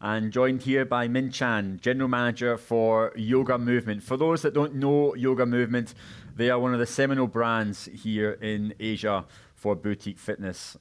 and joined here by Min Chan, General Manager for Yoga Movement. For those that don't know Yoga Movement, they are one of the seminal brands here in Asia for boutique fitness.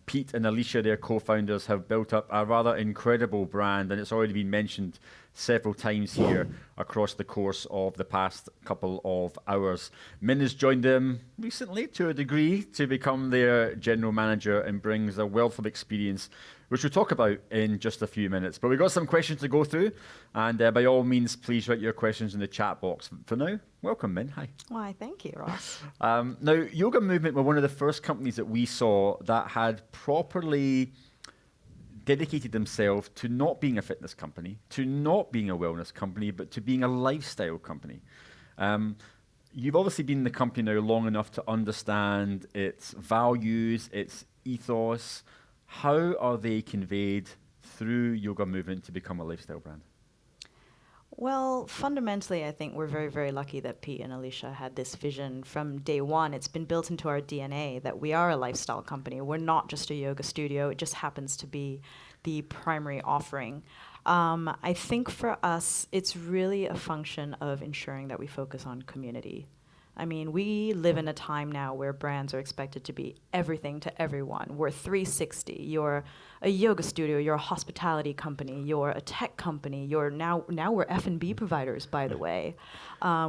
Pete and Alicia, their co-founders, have built up a rather incredible brand, and it's already been mentioned several times here across the course of the past couple of hours. Min has joined them recently to a degree to become their general manager and brings a wealth of experience, which we'll talk about in just a few minutes. But we've got some questions to go through, and by all means, please write your questions in the chat box. For now, welcome, Min. Hi. Why, thank you, Ross. Now, Yoga Movement were one of the first companies that we saw that had properly dedicated themselves to not being a fitness company, to not being a wellness company, but to being a lifestyle company. You've obviously been in the company now long enough to understand its values, its ethos. How are they conveyed through Yoga Movement to become a lifestyle brand? Well, fundamentally, I think we're very, very lucky that Pete and Alicia had this vision from day one. It's been built into our DNA that we are a lifestyle company. We're not just a yoga studio. It just happens to be the primary offering. I think for us, it's really a function of ensuring that we focus on community. I mean, we live in a time now where brands are expected to be everything to everyone. We're 360. You're a yoga studio. You're a hospitality company. You're a tech company. You're now we're F&B providers, by the way.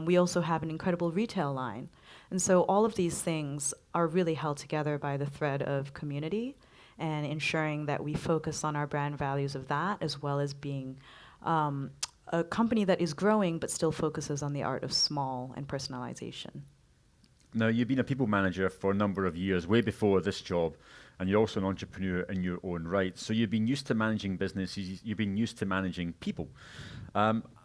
We also have an incredible retail line. And so all of these things are really held together by the thread of community and ensuring that we focus on our brand values of that, as well as being a company that is growing but still focuses on the art of small and personalization. Now, you've been a people manager for a number of years, way before this job, and you're also an entrepreneur in your own right. So you've been used to managing businesses, you've been used to managing people.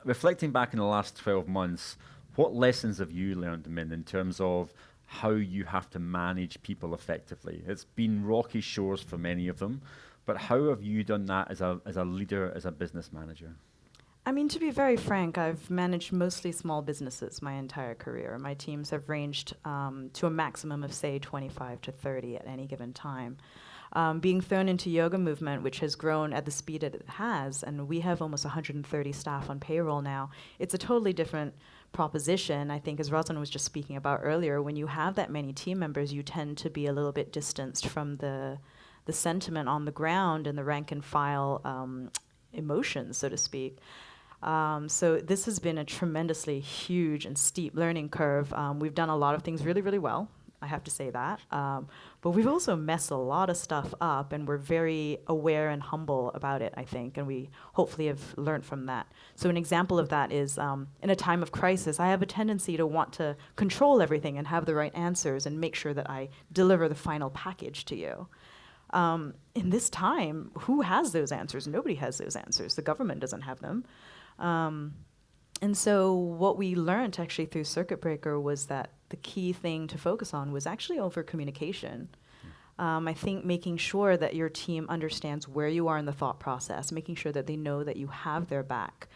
Reflecting back in the last 12 months, what lessons have you learned, Min, in terms of how you have to manage people effectively? It's been rocky shores for many of them, but how have you done that as a leader, as a business manager? I mean, to be very frank, I've managed mostly small businesses my entire career. My teams have ranged to a maximum of, say, 25 to 30 at any given time. Being thrown into Yoga Movement, which has grown at the speed that it has, and we have almost 130 staff on payroll now, it's a totally different proposition. I think, as Rosalind was just speaking about earlier, when you have that many team members, you tend to be a little bit distanced from the sentiment on the ground and the rank and file emotions, so to speak. So this has been a tremendously huge and steep learning curve. We've done a lot of things really, really well, I have to say that. But we've also messed a lot of stuff up, and we're very aware and humble about it, I think, and we hopefully have learned from that. So an example of that is in a time of crisis, I have a tendency to want to control everything and have the right answers and make sure that I deliver the final package to you. In this time, who has those answers? Nobody has those answers. The government doesn't have them. And so what we learned actually through Circuit Breaker was that the key thing to focus on was actually over communication. I think making sure that your team understands where you are in the thought process, making sure that they know that you have their back.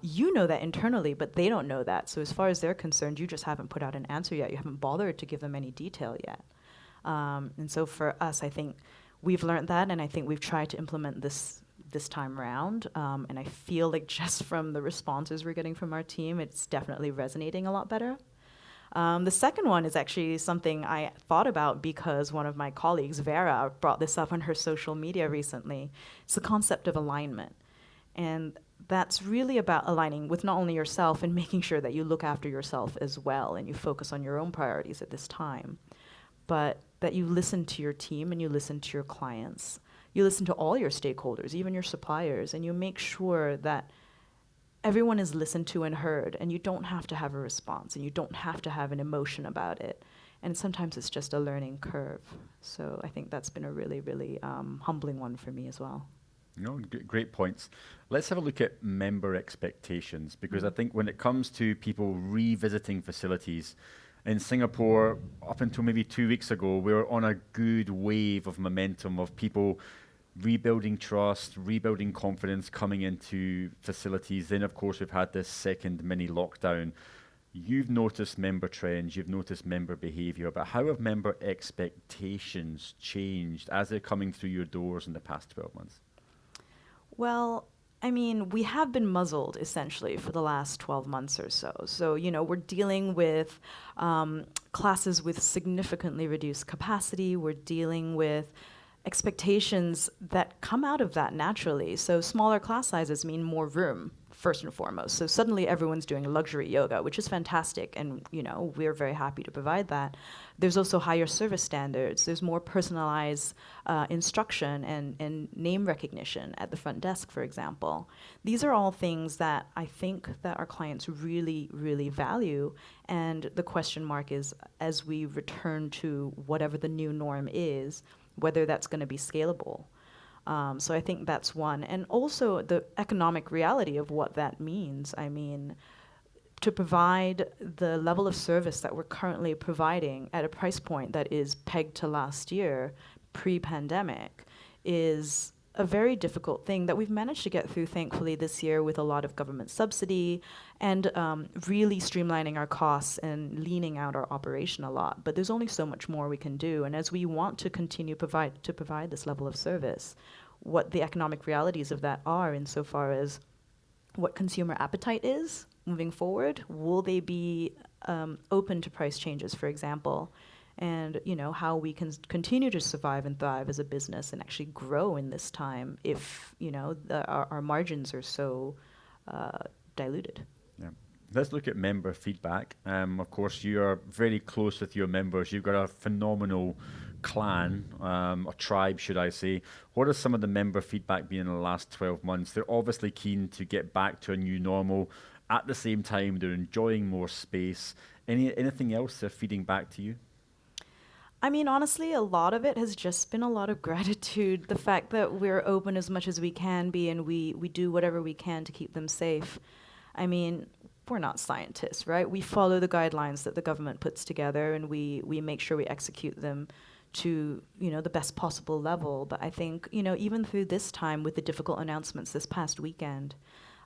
You know that internally, but they don't know that. So as far as they're concerned, you just haven't put out an answer yet. You haven't bothered to give them any detail yet. And so for us, I think we've learned that, and I think we've tried to implement this time around, and I feel like just from the responses we're getting from our team, it's definitely resonating a lot better. The second one is actually something I thought about because one of my colleagues, Vera, brought this up on her social media recently. It's the concept of alignment. And that's really about aligning with not only yourself and making sure that you look after yourself as well and you focus on your own priorities at this time, but that you listen to your team and you listen to your clients. You listen to all your stakeholders, even your suppliers, and you make sure that everyone is listened to and heard, and you don't have to have a response, and you don't have to have an emotion about it. And sometimes it's just a learning curve. So I think that's been a really, really humbling one for me as well. No, great points. Let's have a look at member expectations, because I think when it comes to people revisiting facilities, in Singapore, up until maybe 2 weeks ago, we were on a good wave of momentum of people rebuilding trust, rebuilding confidence, coming into facilities. Then, of course, we've had this second mini lockdown. You've noticed member trends, you've noticed member behavior, but how have member expectations changed as they're coming through your doors in the past 12 months? Well, I mean, we have been muzzled essentially for the last 12 months or so. So, we're dealing with classes with significantly reduced capacity. We're dealing with expectations that come out of that naturally. So, smaller class sizes mean more room, first and foremost. So, suddenly everyone's doing luxury yoga, which is fantastic. And, we're very happy to provide that. There's also higher service standards. There's more personalized instruction and name recognition at the front desk, for example. These are all things that I think that our clients really, really value. And the question mark is, as we return to whatever the new norm is, whether that's going to be scalable. So I think that's one. And also the economic reality of what that means. I mean, to provide the level of service that we're currently providing at a price point that is pegged to last year, pre-pandemic, is a very difficult thing that we've managed to get through, thankfully, this year with a lot of government subsidy and really streamlining our costs and leaning out our operation a lot. But there's only so much more we can do. And as we want to continue to provide this level of service, what the economic realities of that are insofar as what consumer appetite is moving forward. Will they be open to price changes, for example? And how we can continue to survive and thrive as a business and actually grow in this time if our margins are so diluted. Yeah. Let's look at member feedback. Of course, you are very close with your members. You've got a phenomenal clan, or tribe, should I say. What has some of the member feedback been in the last 12 months? They're obviously keen to get back to a new normal. At the same time, they're enjoying more space. Anything else they're feeding back to you? I mean, honestly, a lot of it has just been a lot of gratitude. The fact that we're open as much as we can be and we do whatever we can to keep them safe. I mean, we're not scientists, right? We follow the guidelines that the government puts together and we make sure we execute them to, the best possible level. But I think, even through this time with the difficult announcements this past weekend,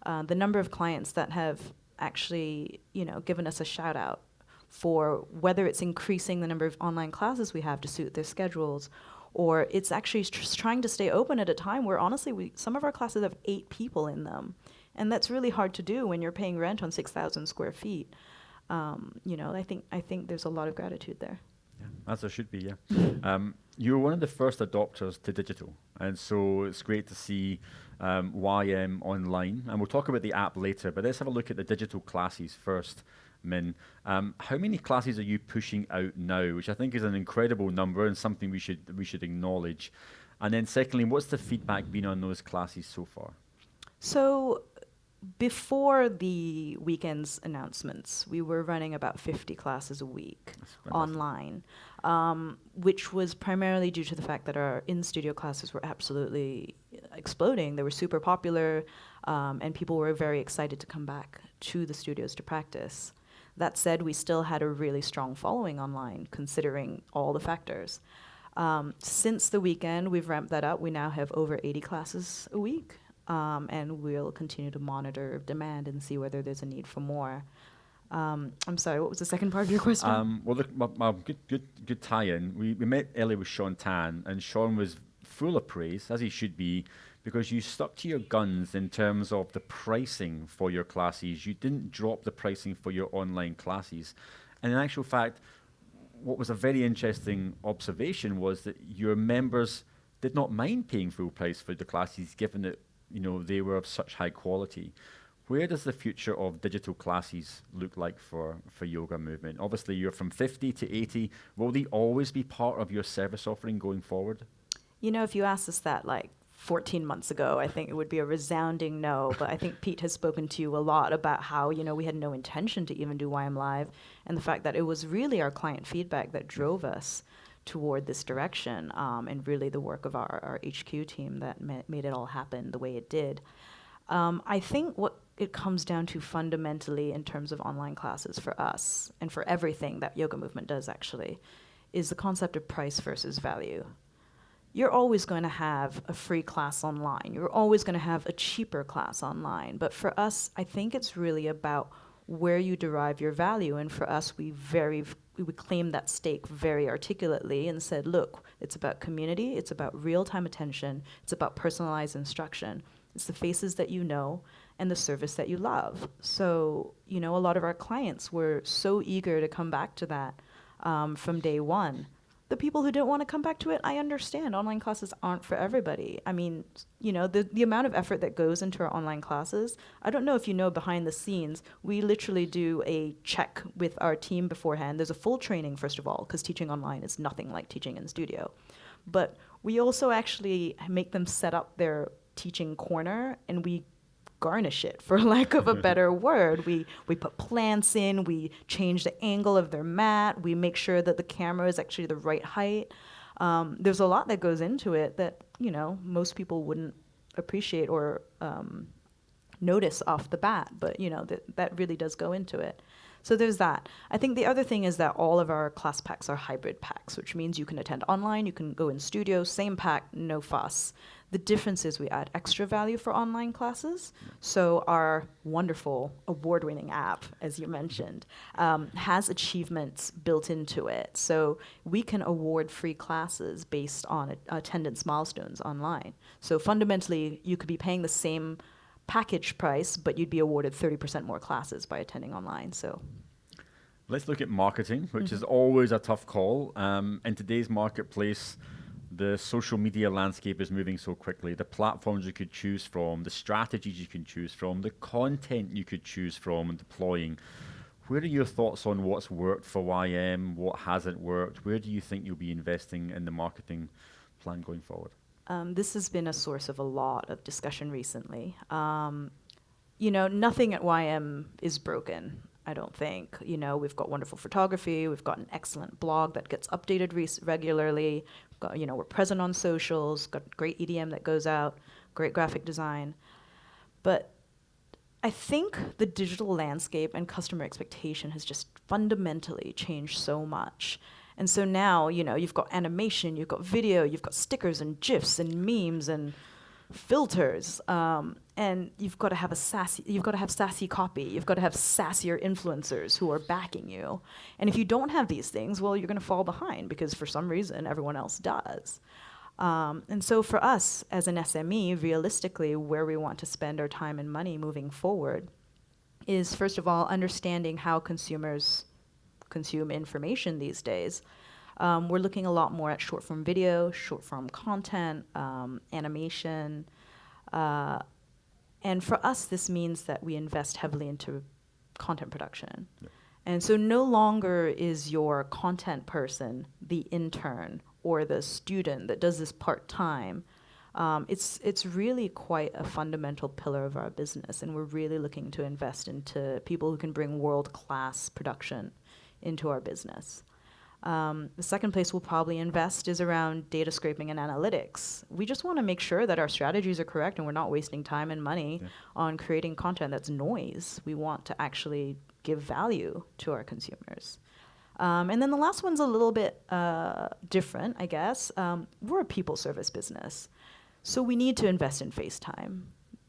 the number of clients that have actually, given us a shout out for whether it's increasing the number of online classes we have to suit their schedules, or it's actually just trying to stay open at a time where honestly some of our classes have 8 people in them. And that's really hard to do when you're paying rent on 6,000 square feet. I think there's a lot of gratitude there. Yeah, as there should be, yeah. You were one of the first adopters to digital, and so it's great to see YM online. And we'll talk about the app later, but let's have a look at the digital classes first. Min, how many classes are you pushing out now, which I think is an incredible number and something we should acknowledge. And then secondly, what's the feedback been on those classes so far? So before the weekend's announcements, we were running about 50 classes a week online, which was primarily due to the fact that our in-studio classes were absolutely exploding. They were super popular, and people were very excited to come back to the studios to practice. That said, we still had a really strong following online, considering all the factors. Since the weekend, we've ramped that up. We now have over 80 classes a week, and we'll continue to monitor demand and see whether there's a need for more. I'm sorry, what was the second part of your question? Well, look, good tie-in. We met earlier with Sean Tan, and Sean was full of praise, as he should be, because you stuck to your guns in terms of the pricing for your classes. You didn't drop the pricing for your online classes. And in actual fact, what was a very interesting observation was that your members did not mind paying full price for the classes, given that they were of such high quality. Where does the future of digital classes look like for Yoga Movement? Obviously, you're from 50 to 80. Will they always be part of your service offering going forward? If you asked us that 14 months ago, I think it would be a resounding no. But I think Pete has spoken to you a lot about how, we had no intention to even do YM Live, and the fact that it was really our client feedback that drove us toward this direction, and really the work of our HQ team that made it all happen the way it did. I think what it comes down to fundamentally in terms of online classes for us, and for everything that Yoga Movement does actually, is the concept of price versus value. You're always going to have a free class online. You're always going to have a cheaper class online. But for us, I think it's really about where you derive your value. And for us, we claimed that stake very articulately and said, look, it's about community, it's about real-time attention, it's about personalized instruction. It's the faces that you know and the service that you love. So, a lot of our clients were so eager to come back to that from day one. The people who don't want to come back to it, I understand. Online classes aren't for everybody. I mean, the amount of effort that goes into our online classes, I don't know if you know behind the scenes, we literally do a check with our team beforehand. There's a full training, first of all, because teaching online is nothing like teaching in studio. But we also actually make them set up their teaching corner, and we garnish it, for lack of a better word. We put plants in, we change the angle of their mat, we make sure that the camera is actually the right height. There's a lot that goes into it that, most people wouldn't appreciate or notice off the bat, but, that really does go into it. So there's that. I think the other thing is that all of our class packs are hybrid packs, which means you can attend online, you can go in studio, same pack, no fuss. The difference is we add extra value for online classes. So our wonderful award-winning app, as you mentioned, has achievements built into it. So we can award free classes based on attendance milestones online. So fundamentally, you could be paying the same package price, but you'd be awarded 30% more classes by attending online. So let's look at marketing, which is always a tough call. In today's marketplace, the social media landscape is moving so quickly. The platforms you could choose from, the strategies you can choose from, the content you could choose from and deploying. Where are your thoughts on what's worked for YM, what hasn't worked? Where do you think you'll be investing in the marketing plan going forward? This has been a source of a lot of discussion recently. Nothing at YM is broken, I don't think. We've got wonderful photography. We've got an excellent blog that gets updated regularly. We're present on socials, got great EDM that goes out, great graphic design. But I think the digital landscape and customer expectation has just fundamentally changed so much. And so now, you've got animation, you've got video, you've got stickers and GIFs and memes and filters, and you've got to have sassy copy. You've got to have sassier influencers who are backing you. And if you don't have these things, well, you're going to fall behind because for some reason everyone else does. And so for us as an SME, realistically, where we want to spend our time and money moving forward is, first of all, understanding how consumers consume information these days. We're looking a lot more at short-form video, short-form content, animation. And for us, this means that we invest heavily into content production. Yeah. And so no longer is your content person the intern or the student that does this part-time. It's really quite a fundamental pillar of our business, and we're really looking to invest into people who can bring world-class production into our business. The second place we'll probably invest is around data scraping and analytics. We just want to make sure that our strategies are correct and we're not wasting time and money on creating content that's noise. We want to actually give value to our consumers. And then the last one's a little bit different, I guess. We're a people service business, so we need to invest in FaceTime.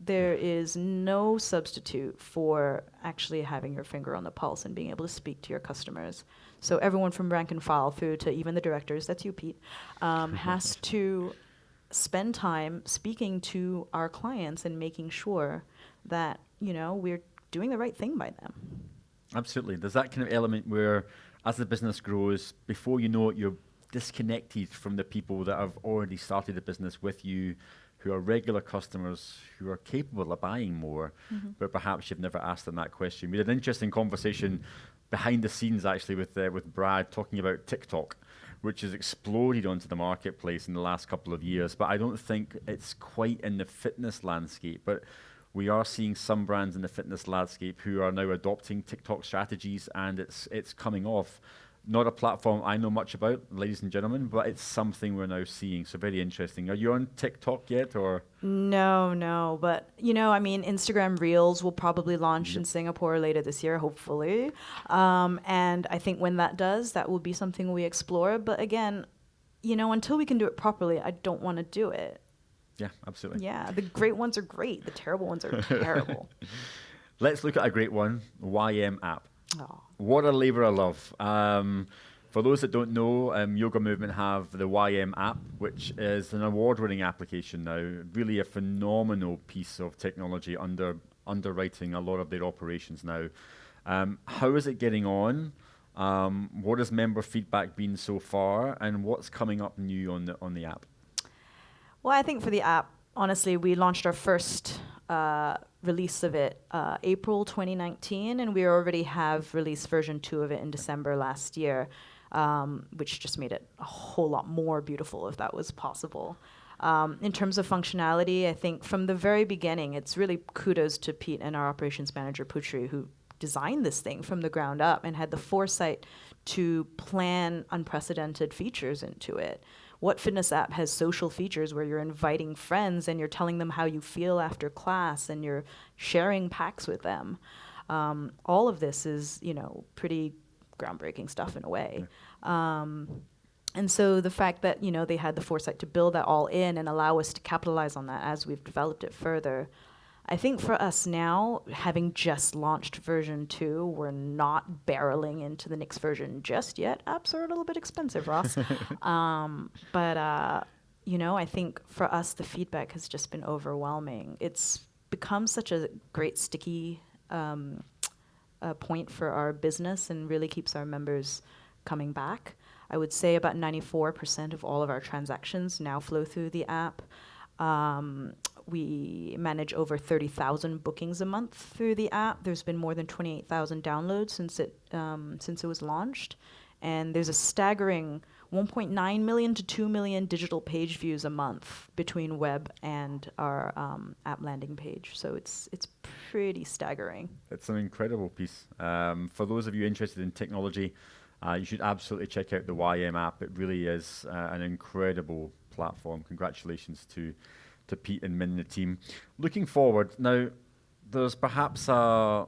There is no substitute for actually having your finger on the pulse and being able to speak to your customers. So everyone from rank and file through to even the directors, that's you, Pete, has to spend time speaking to our clients and making sure that, we're doing the right thing by them. Absolutely. There's that kind of element where as the business grows, before you know it, you're disconnected from the people that have already started the business with you, who are regular customers, who are capable of buying more, but perhaps you've never asked them that question. We had an interesting conversation behind the scenes, actually, with Brad, talking about TikTok, which has exploded onto the marketplace in the last couple of years. But I don't think it's quite in the fitness landscape. But we are seeing some brands in the fitness landscape who are now adopting TikTok strategies, and it's coming off. Not a platform I know much about, ladies and gentlemen, but it's something we're now seeing. So very interesting. Are you on TikTok yet, or? No. But, Instagram Reels will probably launch in Singapore later this year, hopefully. And I think when that does, that will be something we explore. But again, until we can do it properly, I don't want to do it. Yeah, absolutely. Yeah, the great ones are great. The terrible ones are terrible. Let's look at a great one, YM app. Oh. What a labor of love. For those that don't know, Yoga Movement have the YM app, which is an award-winning application now. Really a phenomenal piece of technology underwriting a lot of their operations now. How is it getting on? What has member feedback been so far, and what's coming up new on the app? Well, I think for the app, honestly, we launched our first release of it April 2019, and we already have released version 2 of it in December last year, which just made it a whole lot more beautiful if that was possible. In terms of functionality, I think from the very beginning, it's really kudos to Pete and our operations manager, Putri, who designed this thing from the ground up and had the foresight to plan unprecedented features into it. What fitness app has social features where you're inviting friends and you're telling them how you feel after class and you're sharing packs with them? All of this is, pretty groundbreaking stuff in a way. And so the fact that, they had the foresight to build that all in and allow us to capitalize on that as we've developed it further. I think for us now, having just launched version 2, we're not barreling into the next version just yet. Apps are a little bit expensive, Ross. But I think for us, the feedback has just been overwhelming. It's become such a great sticky point for our business and really keeps our members coming back. I would say about 94% of all of our transactions now flow through the app. We manage over 30,000 bookings a month through the app. There's been more than 28,000 downloads since it was launched. And there's a staggering 1.9 million to 2 million digital page views a month between web and our app landing page. So it's pretty staggering. It's an incredible piece. For those of you interested in technology, you should absolutely check out the YM app. It really is an incredible platform. Congratulations to Pete and Min and the team. Looking forward, now there's perhaps a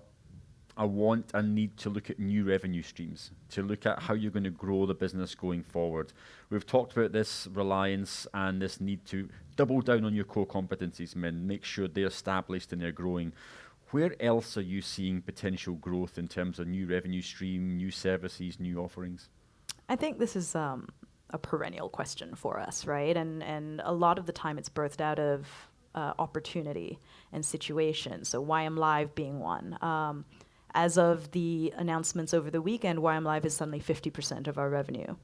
want and need to look at new revenue streams, to look at how you're going to grow the business going forward. We've talked about this reliance and this need to double down on your core competencies, Min, make sure they're established and they're growing. Where else are you seeing potential growth in terms of new revenue stream, new services, new offerings? I think this is a perennial question for us, right? And a lot of the time it's birthed out of opportunity and situation. So YM Live being one. As of the announcements over the weekend, YM Live is suddenly 50% of our revenue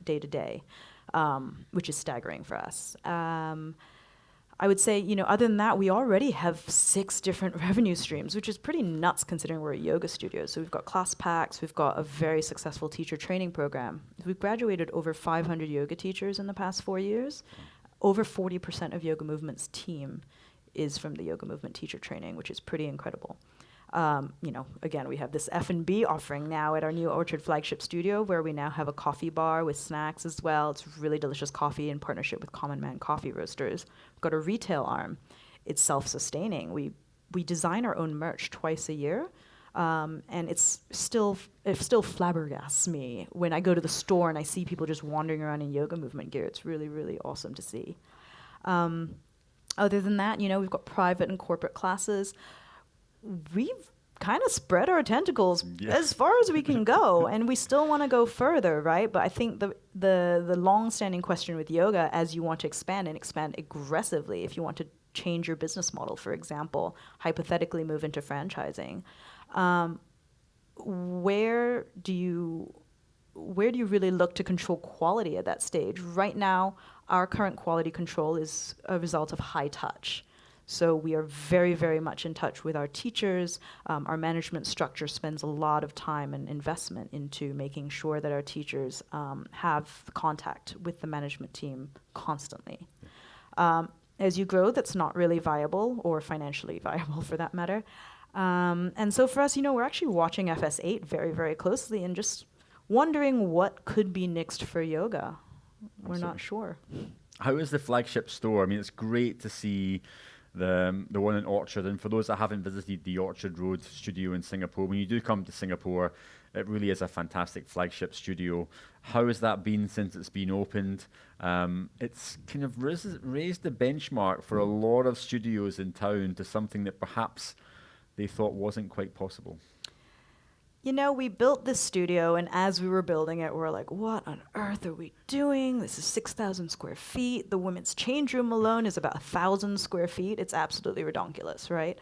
day to day, which is staggering for us. I would say, other than that, we already have 6 different revenue streams, which is pretty nuts considering we're a yoga studio. So we've got class packs, we've got a very successful teacher training program. We've graduated over 500 yoga teachers in the past 4 years. Over 40% of Yoga Movement's team is from the Yoga Movement teacher training, which is pretty incredible. Again, we have this F&B offering now at our new Orchard flagship studio where we now have a coffee bar with snacks as well. It's really delicious coffee in partnership with Common Man Coffee Roasters. We've got a retail arm. It's self-sustaining. We design our own merch twice a year, and it still flabbergasts me when I go to the store and I see people just wandering around in Yoga Movement gear. It's really, really awesome to see. Other than that, we've got private and corporate classes. We've kind of spread our tentacles as far as we can go, and we still want to go further, right? But I think the long-standing question with yoga, as you want to expand aggressively, if you want to change your business model, for example, hypothetically move into franchising, where do you really look to control quality at that stage? Right now, our current quality control is a result of high touch. So we are very, very much in touch with our teachers. Our management structure spends a lot of time and investment into making sure that our teachers have contact with the management team constantly. As you grow, that's not really viable, or financially viable for that matter. And so for us, we're actually watching FS8 very, very closely and just wondering what could be next for yoga. We're not sure. How is the flagship store? I mean, it's great to see the one in Orchard, and for those that haven't visited the Orchard Road studio in Singapore, when you do come to Singapore, it really is a fantastic flagship studio. How has that been since it's been opened? It's kind of raised the benchmark for a lot of studios in town to something that perhaps they thought wasn't quite possible. We built this studio, and as we were building it, we were like, what on earth are we doing? This is 6,000 square feet. The women's change room alone is about 1,000 square feet. It's absolutely redonkulous, right?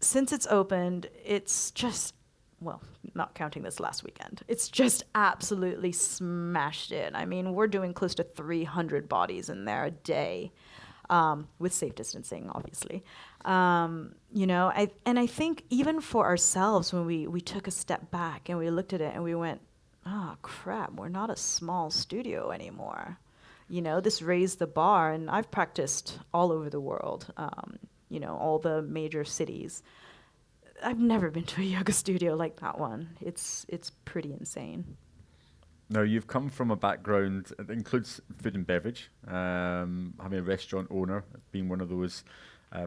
Since it's opened, it's just, well, not counting this last weekend, it's just absolutely smashed it. I mean, we're doing close to 300 bodies in there a day, with safe distancing, obviously. I think even for ourselves, when we took a step back and we looked at it and we went, oh, crap, we're not a small studio anymore. This raised the bar, and I've practiced all over the world, all the major cities. I've never been to a yoga studio like that one. It's pretty insane. Now, you've come from a background that includes food and beverage, having a restaurant owner, being one of those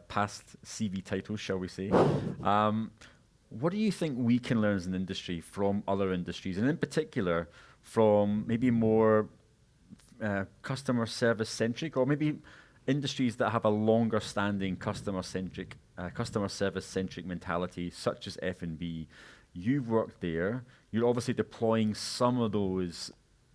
past CV titles, shall we say. What do you think we can learn as an industry from other industries, and in particular from maybe more customer service centric, or maybe industries that have a longer standing customer service centric mentality, such as F&B? You've worked there. You're obviously deploying some of those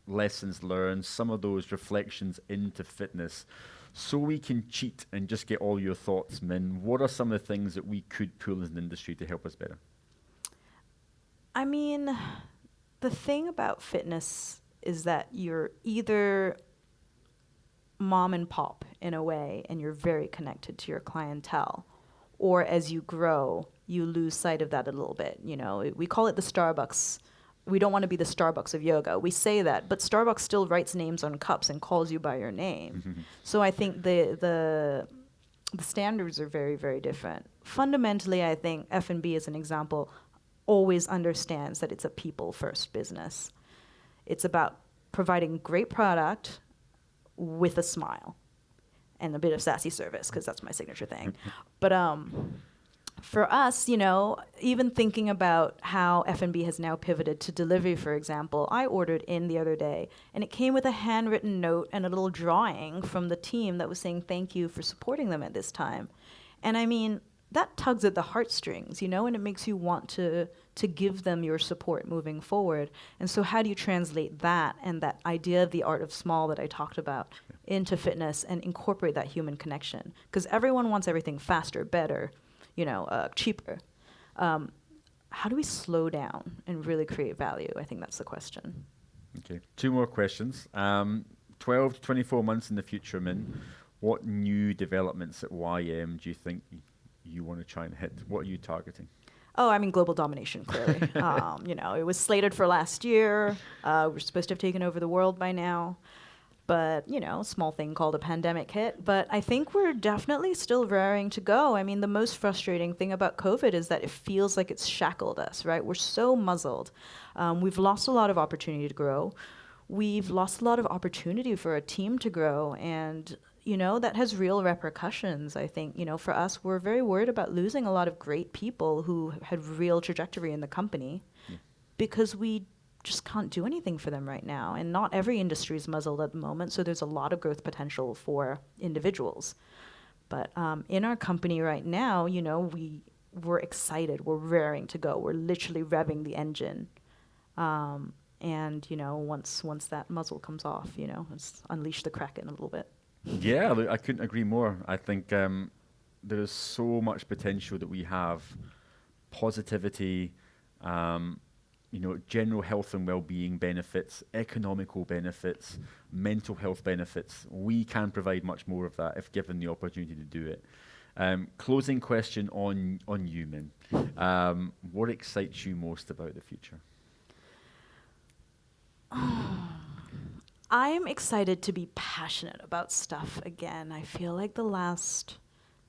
lessons learned, some of those reflections into fitness. So we can cheat and just get all your thoughts, Min. What are some of the things that we could pull as an industry to help us better? I mean, the thing about fitness is that you're either mom and pop in a way, and you're very connected to your clientele, or as you grow, you lose sight of that a little bit. We call it the Starbucks. We don't want to be the Starbucks of yoga. We say that, but Starbucks still writes names on cups and calls you by your name. So I think the standards are very, very different. Fundamentally, I think F&B, as an example, always understands that it's a people-first business. It's about providing great product with a smile and a bit of sassy service, because that's my signature thing. But for us, even thinking about how F&B has now pivoted to delivery, for example, I ordered in the other day, and it came with a handwritten note and a little drawing from the team that was saying thank you for supporting them at this time. And I mean, that tugs at the heartstrings, and it makes you want to give them your support moving forward. And so how do you translate that and that idea of the art of small that I talked about into fitness and incorporate that human connection? Because everyone wants everything faster, better, cheaper. How do we slow down and really create value? I think that's the question. Okay, 2 more questions. 12 to 24 months in the future, Min, what new developments at YM do you think you want to try and hit? What are you targeting? Oh, I mean, global domination, clearly. It was slated for last year. We're supposed to have taken over the world by now. But, small thing called a pandemic hit. But I think we're definitely still raring to go. I mean, the most frustrating thing about COVID is that it feels like it's shackled us, right? We're so muzzled. We've lost a lot of opportunity to grow. We've lost a lot of opportunity for a team to grow. And that has real repercussions, I think. For us, we're very worried about losing a lot of great people who had real trajectory in the company because we just can't do anything for them right now. And not every industry is muzzled at the moment, so there's a lot of growth potential for individuals. But in our company right now, we're excited. We're raring to go. We're literally revving the engine. And, once that muzzle comes off, let's unleash the Kraken a little bit. Yeah, I couldn't agree more. I think there is so much potential that we have. Positivity, general health and well-being benefits, economical benefits, mental health benefits. We can provide much more of that if given the opportunity to do it. Closing question on you, Min. What excites you most about the future? I'm excited to be passionate about stuff again. I feel like the last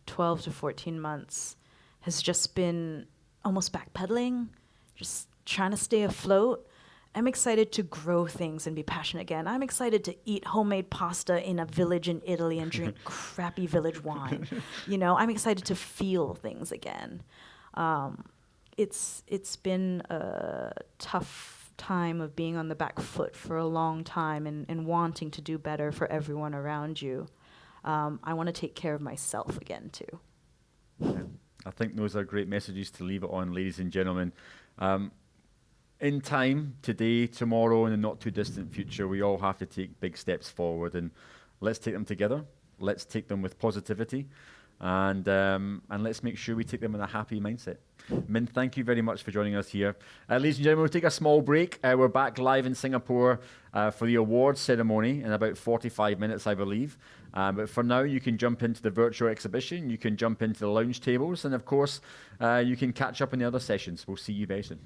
12 to 14 months has just been almost backpedaling, just trying to stay afloat. I'm excited to grow things and be passionate again. I'm excited to eat homemade pasta in a village in Italy and drink crappy village wine. I'm excited to feel things again. It's been a tough time of being on the back foot for a long time and wanting to do better for everyone around you. I want to take care of myself again too. I think those are great messages to leave it on, ladies and gentlemen. In time, today, tomorrow, in the not too distant future, we all have to take big steps forward, and let's take them together. Let's take them with positivity, and let's make sure we take them in a happy mindset. Min, thank you very much for joining us here. Ladies and gentlemen, we'll take a small break. We're back live in Singapore for the awards ceremony in about 45 minutes, I believe. But for now, you can jump into the virtual exhibition. You can jump into the lounge tables. And of course, you can catch up in the other sessions. We'll see you very soon.